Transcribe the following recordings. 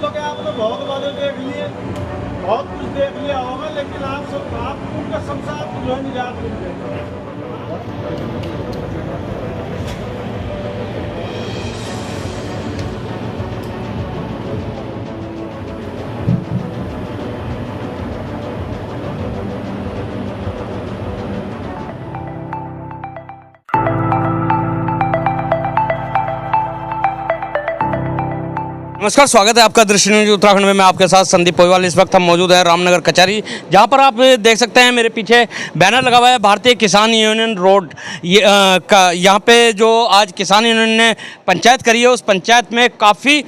तो क्या आपने बहुत बातें देख लिए, बहुत कुछ देख लिया होगा, लेकिन आप उनका संसार जो है निजात मिल जाएगा। नमस्कार, स्वागत है आपका दृश्य न्यूज उत्तराखंड में। मैं आपके साथ संदीप पोईवाल। इस वक्त हम मौजूद हैं रामनगर कचहरी, जहां पर आप देख सकते हैं मेरे पीछे बैनर लगा हुआ है भारतीय किसान यूनियन रोड का। यहाँ पे जो आज किसान यूनियन ने पंचायत करी है, उस पंचायत में काफ़ी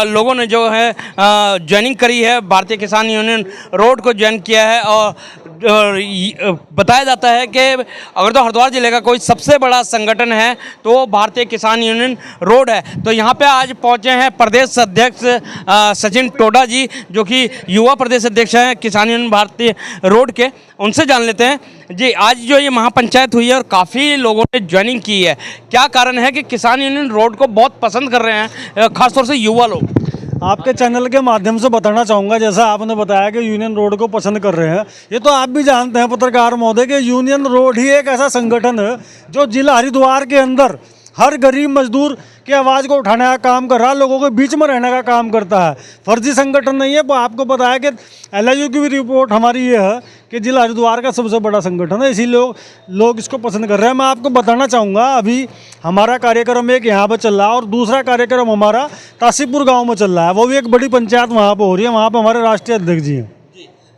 लोगों ने जो है ज्वाइनिंग करी है, भारतीय किसान यूनियन रोड को ज्वाइन किया है। और बताया जाता है कि अगर तो हरिद्वार जिले का कोई सबसे बड़ा संगठन है तो वो भारतीय किसान यूनियन रोड है। तो यहाँ पे आज पहुँचे हैं प्रदेश अध्यक्ष सचिन टोडा जी, जो कि युवा प्रदेश अध्यक्ष हैं किसान यूनियन भारतीय रोड के। उनसे जान लेते हैं जी, आज जो ये महापंचायत हुई है और काफ़ी लोगों ने ज्वाइनिंग की है, क्या कारण है कि किसान यूनियन रोड को बहुत पसंद कर रहे हैं, खासतौर से युवा लोग? आपके चैनल के माध्यम से बताना चाहूँगा, जैसा आपने बताया कि यूनियन रोड को पसंद कर रहे हैं, ये तो आप भी जानते हैं पत्रकार महोदय कि यूनियन रोड ही एक ऐसा संगठन है जो जिला हरिद्वार के अंदर हर गरीब मजदूर की आवाज़ को उठाने का काम कर रहा है, लोगों के बीच में रहने का काम करता है। फर्जी संगठन नहीं है। आपको पता है कि LIU की भी रिपोर्ट हमारी ये है कि जिला हरिद्वार का सबसे बड़ा संगठन है, इसीलिए लोग इसको पसंद कर रहे हैं। मैं आपको बताना चाहूँगा, अभी हमारा कार्यक्रम एक यहाँ पर चल रहा है और दूसरा कार्यक्रम हमारा तासीपुर गाँव में चल रहा है, वो भी एक बड़ी पंचायत वहाँ पर हो रही है। वहाँ पर हमारे राष्ट्रीय अध्यक्ष जी हैं।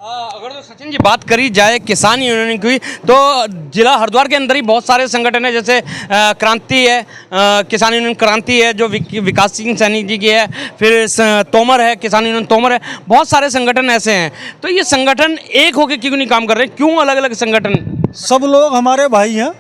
अगर तो सचिन जी बात करी जाए किसान यूनियन की, तो जिला हरिद्वार के अंदर ही बहुत सारे संगठन है, जैसे क्रांति है, किसान यूनियन क्रांति है जो विकास सिंह सैनी जी की है, फिर तोमर है, किसान यूनियन तोमर है। बहुत सारे संगठन ऐसे हैं। तो ये संगठन एक होकर क्यों नहीं काम कर रहे, क्यों अलग अलग संगठन? सब लोग हमारे भाई हैं।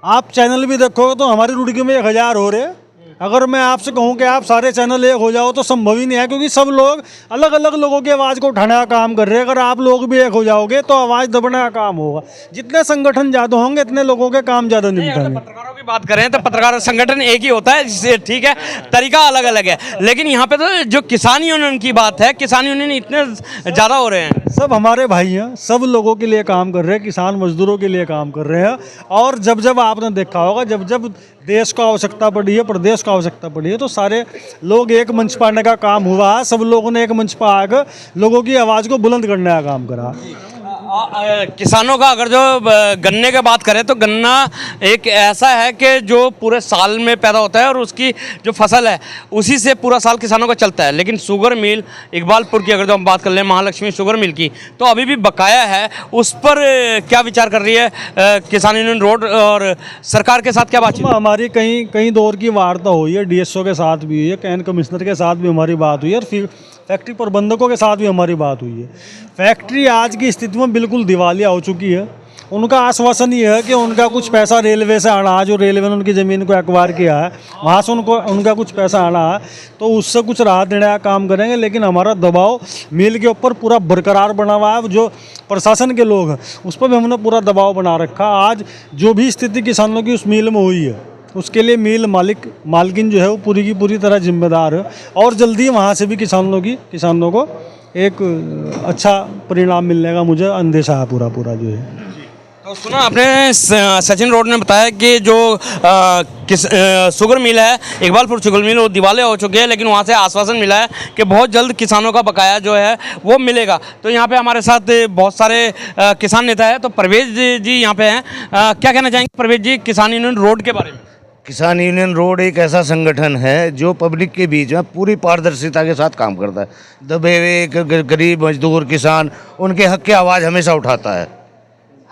आप चैनल भी देखोगे तो हमारी रुड़की में 1000 हो रहे हैं। अगर मैं आपसे कहूं कि आप सारे चैनल एक हो जाओ तो संभव ही नहीं है, क्योंकि सब लोग अलग अलग लोगों की आवाज़ को उठाने का काम कर रहे हैं। अगर आप लोग भी एक हो जाओगे तो आवाज़ दबाने का काम होगा। जितने संगठन ज़्यादा होंगे इतने लोगों के काम ज़्यादा निपटेंगे। पत्रकारों की बात करें तो पत्रकार संगठन एक ही होता है, जिससे ठीक है, तरीका अलग अलग है। लेकिन यहाँ पे तो जो किसान यूनियन की बात है, किसान यूनियन इतने ज़्यादा हो रहे हैं। सब हमारे भाई हैं, सब लोगों के लिए काम कर रहे हैं, किसान मजदूरों के लिए काम कर रहे हैं। और जब जब आपने देखा होगा, जब जब देश को आवश्यकता पड़ी है, प्रदेश को आवश्यकता पड़ी है, तो सारे लोग एक मंच पर आने का काम हुआ है। सब लोगों ने एक मंच पर आकर लोगों की आवाज़ को बुलंद करने का काम करा। किसानों का अगर जो गन्ने की बात करें तो गन्ना एक ऐसा है कि जो पूरे साल में पैदा होता है और उसकी जो फसल है उसी से पूरा साल किसानों का चलता है। लेकिन शुगर मिल इकबालपुर की अगर जो हम बात कर लें, महालक्ष्मी शुगर मिल की, तो अभी भी बकाया है। उस पर क्या विचार कर रही है किसान यूनियन रोड और सरकार के साथ क्या बातचीत? हमारी कई दौर की वार्ता हुई है, DSO के साथ भी हुई है, कैन कमिश्नर के साथ भी हमारी बात हुई है, और फिर फैक्ट्री प्रबंधकों के साथ भी हमारी बात हुई है। फैक्ट्री आज की स्थिति में बिल्कुल दिवालिया हो चुकी है। उनका आश्वासन ये है कि उनका कुछ पैसा रेलवे से आना है, जो रेलवे ने उनकी ज़मीन को एक्वायर किया है वहाँ से उनका कुछ पैसा आना है, तो उससे कुछ राहत देने का काम करेंगे। लेकिन हमारा दबाव मिल के ऊपर पूरा बरकरार बना हुआ है। जो प्रशासन के लोग हैं उस पर भी हमने पूरा दबाव बना रखा। आज जो भी स्थिति किसानों की उस मिल में हुई है, उसके लिए मिल मालकिन जो है वो पूरी की पूरी तरह जिम्मेदार है। और जल्दी वहाँ से भी किसानों को एक अच्छा परिणाम मिलने का मुझे अंदेशा है पूरा जो है। तो सुना आपने, सचिन रोड ने बताया कि जो शुगर मिल है, इकबालपुर शुगर मिल, वो दिवालिया हो चुके हैं, लेकिन वहाँ से आश्वासन मिला है कि बहुत जल्द किसानों का बकाया जो है वो मिलेगा। तो यहाँ पे हमारे साथ बहुत सारे किसान नेता हैं। तो परवेज जी यहाँ पे हैं, क्या कहना चाहेंगे परवेज जी किसान यूनियन रोड के बारे में? किसान यूनियन रोड एक ऐसा संगठन है जो पब्लिक के बीच में पूरी पारदर्शिता के साथ काम करता है। दबे हुए गरीब मजदूर किसान, उनके हक की आवाज़ हमेशा उठाता है।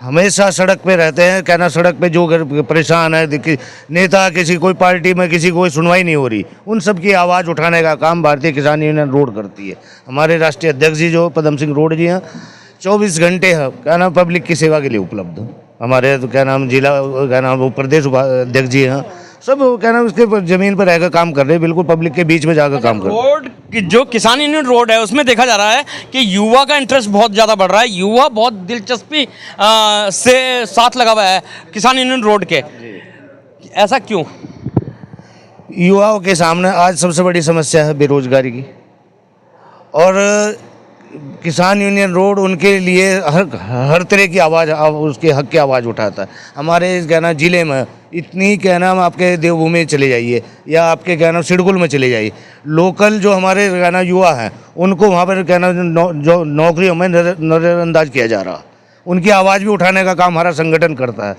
हमेशा सड़क पे रहते हैं, कहना सड़क पे जो परेशान है, नेता किसी कोई पार्टी में किसी कोई सुनवाई नहीं हो रही, उन सब की आवाज़ उठाने का काम भारतीय किसान यूनियन रोड करती है। हमारे राष्ट्रीय अध्यक्ष जी जो पदम सिंह रोड जी हैं, 24 घंटे है क्या नाम पब्लिक की सेवा के लिए उपलब्ध। हमारे तो क्या नाम जिला क्या नाम प्रदेश अध्यक्ष जी हैं, सब क्या नाम उसके जमीन पर रहकर काम कर रहे हैं, बिल्कुल पब्लिक के बीच में जाकर काम कर रहे हैं। रोड जो किसान यूनियन रोड है उसमें देखा जा रहा है कि युवा का इंटरेस्ट बहुत ज़्यादा बढ़ रहा है। युवा बहुत दिलचस्पी से साथ लगा हुआ है किसान यूनियन रोड के। ऐसा क्यों? युवाओं के सामने आज सबसे बड़ी समस्या है बेरोजगारी की। और किसान यूनियन रोड उनके लिए हर तरह की आवाज़, उसके हक की आवाज़ उठाता है। हमारे क्या नाम ज़िले में इतनी क्या नाम आपके देवभूमि चले जाइए या आपके क्या नाम सिडकुल में चले जाइए, लोकल जो हमारे क्या नाम युवा हैं उनको वहाँ पर क्या नाम जो नौकरियों में नज़रअंदाज किया जा रहा, उनकी आवाज़ भी उठाने का काम हमारा संगठन करता है।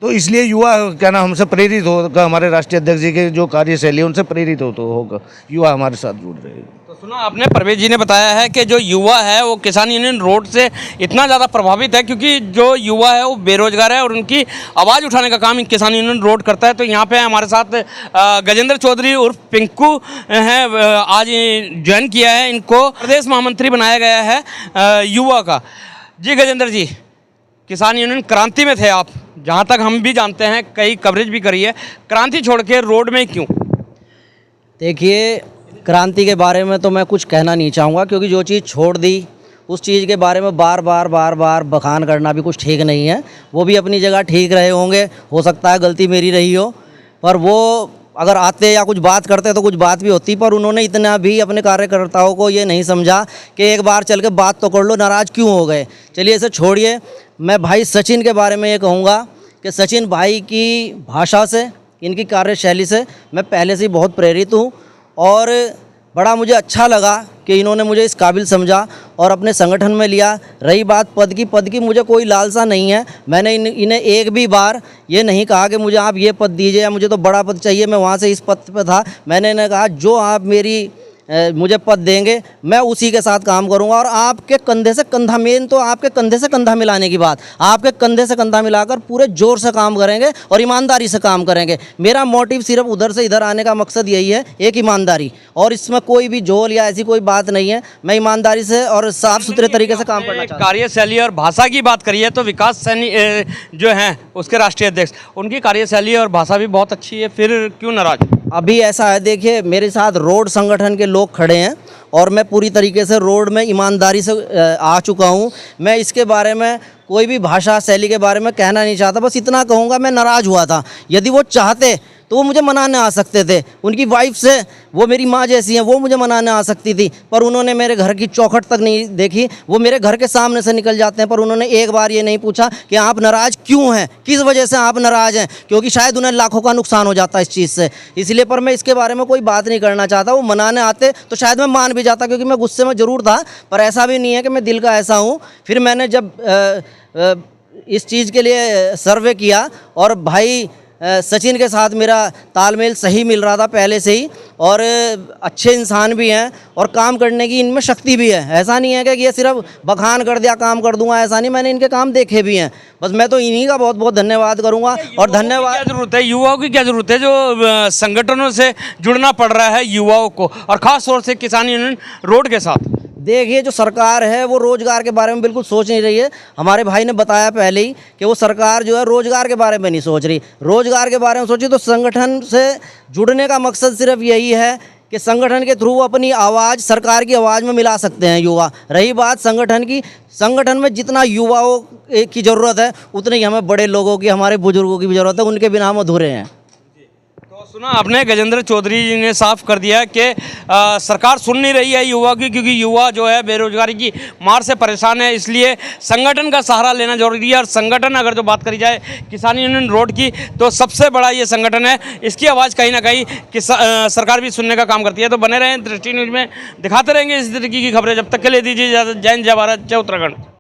तो इसलिए युवा क्या नाम हमसे प्रेरित होगा, हमारे राष्ट्रीय अध्यक्ष जी के जो कार्यशैली उनसे प्रेरित होगा, युवा हमारे साथ जुड़ रहे हैं। तो सुना आपने, परवेज जी ने बताया है कि जो युवा है वो किसान यूनियन रोड से इतना ज़्यादा प्रभावित है क्योंकि जो युवा है वो बेरोजगार है और उनकी आवाज़ उठाने का काम किसान यूनियन रोड करता है। तो यहाँ पे हमारे साथ गजेंद्र चौधरी उर्फ पिंकू हैं, आज ज्वाइन किया है, इनको प्रदेश महामंत्री बनाया गया है युवा का। जी गजेंद्र जी, किसान यूनियन क्रांति में थे आप, जहाँ तक हम भी जानते हैं, कई कवरेज भी करी है, क्रांति छोड़ के रोड में क्यों? देखिए, क्रांति के बारे में तो मैं कुछ कहना नहीं चाहूँगा क्योंकि जो चीज़ छोड़ दी उस चीज़ के बारे में बार बार बखान करना भी कुछ ठीक नहीं है। वो भी अपनी जगह ठीक रहे होंगे, हो सकता है गलती मेरी रही हो, पर वो अगर आते या कुछ बात करते तो कुछ बात भी होती, पर उन्होंने इतना भी अपने कार्यकर्ताओं को ये नहीं समझा कि एक बार चल के बात तो कर लो, नाराज़ क्यों हो गए। चलिए इसे छोड़िए, मैं भाई सचिन के बारे में ये कहूँगा कि सचिन भाई की भाषा से, इनकी कार्यशैली से मैं पहले से ही बहुत प्रेरित हूँ और बड़ा मुझे अच्छा लगा कि इन्होंने मुझे इस काबिल समझा और अपने संगठन में लिया। रही बात पद की मुझे कोई लालसा नहीं है। मैंने इन्हें एक भी बार ये नहीं कहा कि मुझे आप ये पद दीजिए या मुझे तो बड़ा पद चाहिए, मैं वहाँ से इस पद पे था। मैंने इन्हें कहा जो आप मुझे पद देंगे मैं उसी के साथ काम करूंगा और आपके कंधे से कंधा, मेन तो आपके कंधे से कंधा मिलाने की बात, आपके कंधे से कंधा मिलाकर पूरे जोर से काम करेंगे और ईमानदारी से काम करेंगे। मेरा मोटिव सिर्फ उधर से इधर आने का मकसद यही है, एक ईमानदारी, और इसमें कोई भी झोल या ऐसी कोई बात नहीं है। मैं ईमानदारी से और साफ सुथरे तरीके से काम करना चाहता हूँ। कार्यशैली और भाषा की बात करिए तो विकास सैनी जो हैं उसके राष्ट्रीय अध्यक्ष, उनकी कार्यशैली और भाषा भी बहुत अच्छी है, फिर क्यों नाराज? अभी ऐसा है, देखिए मेरे साथ रोड संगठन के लोग खड़े हैं और मैं पूरी तरीके से रोड में ईमानदारी से आ चुका हूं। मैं इसके बारे में कोई भी भाषा शैली के बारे में कहना नहीं चाहता, बस इतना कहूँगा मैं नाराज़ हुआ था। यदि वो चाहते तो वो मुझे मनाने आ सकते थे, उनकी वाइफ से, वो मेरी माँ जैसी हैं, वो मुझे मनाने आ सकती थी, पर उन्होंने मेरे घर की चौखट तक नहीं देखी। वो मेरे घर के सामने से निकल जाते हैं पर उन्होंने एक बार ये नहीं पूछा कि आप नाराज़ क्यों हैं, किस वजह से आप नाराज़ हैं, क्योंकि शायद उन्हें लाखों का नुकसान हो जाता है इस चीज़ से। इसलिए पर मैं इसके बारे में कोई बात नहीं करना चाहता। वो मनाने आते तो शायद मैं मान भी जाता, क्योंकि मैं गुस्से में ज़रूर था, पर ऐसा भी नहीं है कि मैं दिल का ऐसा हूँ। फिर मैंने जब इस चीज़ के लिए सर्वे किया और भाई सचिन के साथ मेरा तालमेल सही मिल रहा था पहले से ही, और अच्छे इंसान भी हैं और काम करने की इनमें शक्ति भी है। ऐसा नहीं है कि ये सिर्फ बखान कर दिया काम कर दूंगा, ऐसा नहीं, मैंने इनके काम देखे भी हैं। बस मैं तो इन्हीं का बहुत बहुत धन्यवाद करूंगा। और धन्यवाद, क्या जरूरत है युवाओं की, क्या जरूरत है जो संगठनों से जुड़ना पड़ रहा है युवाओं को, और खास तौर से किसान यूनियन रोड के साथ? देखिए जो सरकार है वो रोज़गार के बारे में बिल्कुल सोच नहीं रही है। हमारे भाई ने बताया पहले ही कि वो सरकार जो है रोज़गार के बारे में नहीं सोच रही। रोज़गार के बारे में सोची तो संगठन से जुड़ने का मकसद सिर्फ यही है कि संगठन के थ्रू वो अपनी आवाज़ सरकार की आवाज़ में मिला सकते हैं युवा। रही बात संगठन की, संगठन में जितना युवाओं की ज़रूरत है उतनी ही हमें बड़े लोगों की, हमारे बुजुर्गों की भी ज़रूरत है, उनके बिना हम अधूरे हैं। सुना आपने, गजेंद्र चौधरी जी ने साफ कर दिया कि सरकार सुन नहीं रही है युवा की, क्योंकि युवा जो है बेरोजगारी की मार से परेशान है, इसलिए संगठन का सहारा लेना जरूरी है। और संगठन अगर जो बात करी जाए किसान यूनियन रोड की, तो सबसे बड़ा ये संगठन है, इसकी आवाज़ कहीं ना कहीं सरकार भी सुनने का काम करती है। तो बने रहें दृष्टि न्यूज़ में, दिखाते रहेंगे इस तरीके की खबरें। जब तक के लिए दीजिए इजाज़त। जय हिंद, जय भारत, जय उत्तराखंड।